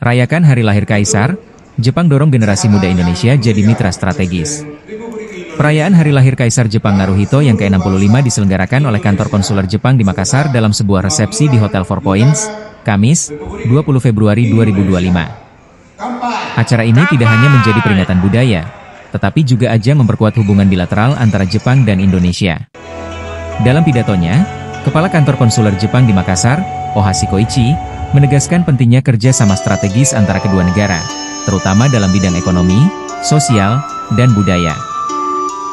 Rayakan hari lahir Kaisar, Jepang dorong generasi muda Indonesia jadi mitra strategis. Perayaan hari lahir Kaisar Jepang Naruhito yang ke-65 diselenggarakan oleh kantor konsuler Jepang di Makassar dalam sebuah resepsi di Hotel Four Points, Kamis, 20 Februari 2025. Acara ini tidak hanya menjadi peringatan budaya, tetapi juga ajang memperkuat hubungan bilateral antara Jepang dan Indonesia. Dalam pidatonya, Kepala Kantor Konsuler Jepang di Makassar, Ohashi Koichi, menegaskan pentingnya kerjasama strategis antara kedua negara, terutama dalam bidang ekonomi, sosial, dan budaya.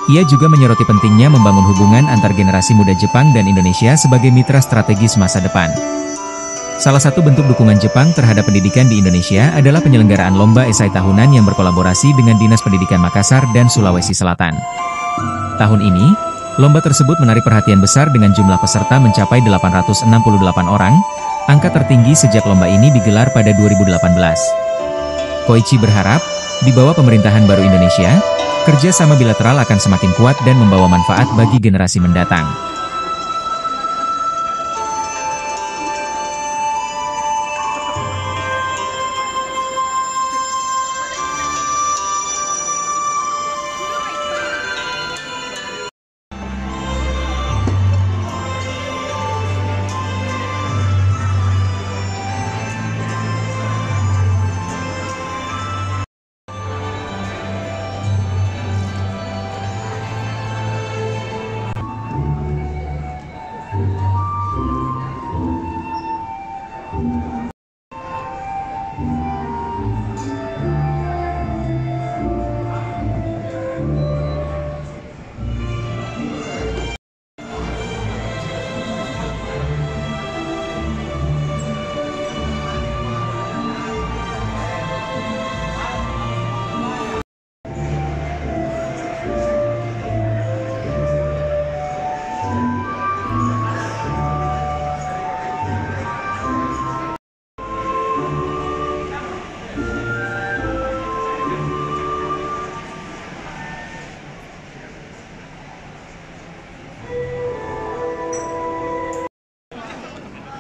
Ia juga menyoroti pentingnya membangun hubungan antar generasi muda Jepang dan Indonesia sebagai mitra strategis masa depan. Salah satu bentuk dukungan Jepang terhadap pendidikan di Indonesia adalah penyelenggaraan lomba esai tahunan yang berkolaborasi dengan Dinas Pendidikan Makassar dan Sulawesi Selatan. Tahun ini, lomba tersebut menarik perhatian besar dengan jumlah peserta mencapai 868 orang, angka tertinggi sejak lomba ini digelar pada 2018. Koichi berharap, di bawah pemerintahan baru Indonesia, kerjasama bilateral akan semakin kuat dan membawa manfaat bagi generasi mendatang.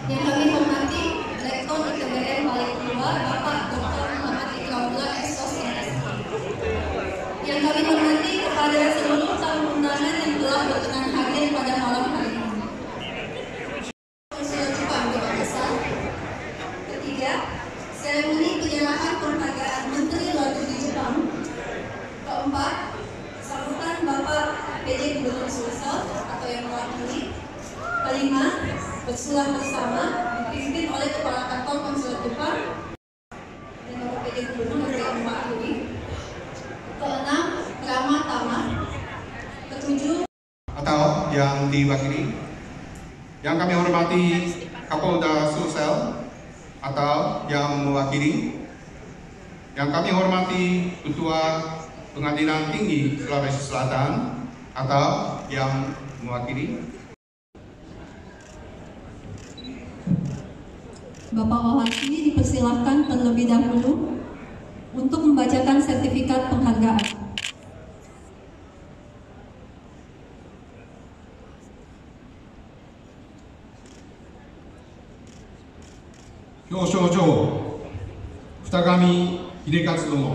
Yang kami hormati, Rektor ITBN Balik Kedua, Bapak Dr. Muhammad Iqbal SOS. Yang kami hormati kepada seluruh tamu undangan yang telah berkenan hadir pada malam hari ini. Konsuler Jepang di Makassar. Ketiga, seremoni penyerahan penghargaan Menteri Luar Negeri Jepang. Keempat, sambutan Bapak PJ Gubernur Sulsel atau yang mewakili. Kelima, bersulah bersama dipimpin oleh Kepala Kantor Konsuler Jepang dan Bapak PJ Gubernur yang mewakili. Keenam, Rama Tama. Ketujuh, atau yang diwakili. Yang kami hormati Kapolda Sulsel atau yang mewakili. Yang kami hormati Ketua Pengadilan Tinggi Sulawesi Selatan atau yang mewakili. Bapak Ohashi dipersilahkan terlebih dahulu untuk membacakan sertifikat penghargaan. Hyōshōjō Futagami Hidekatsu殿。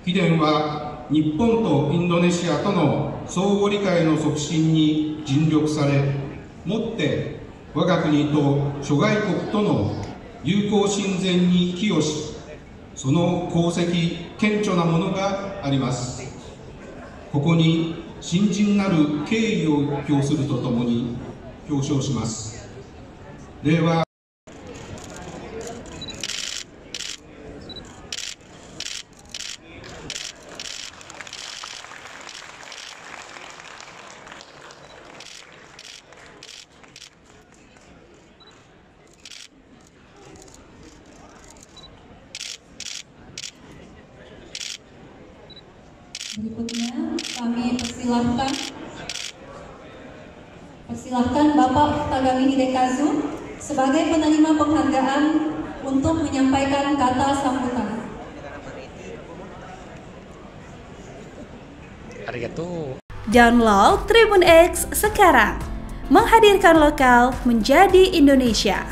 貴殿は日本とインドネシアとの相互理解の促進に尽力され、もって我が国と諸外国との友好親善に寄与し、その功績顕著なものがあります。ここに深甚なる敬意を表するとともに表彰します。令和Berikutnya kami persilahkan Bapak Futagami Hidekazu sebagai penerima penghargaan untuk menyampaikan kata sambutan. Arigatou. Download Tribun X sekarang, menghadirkan lokal menjadi Indonesia.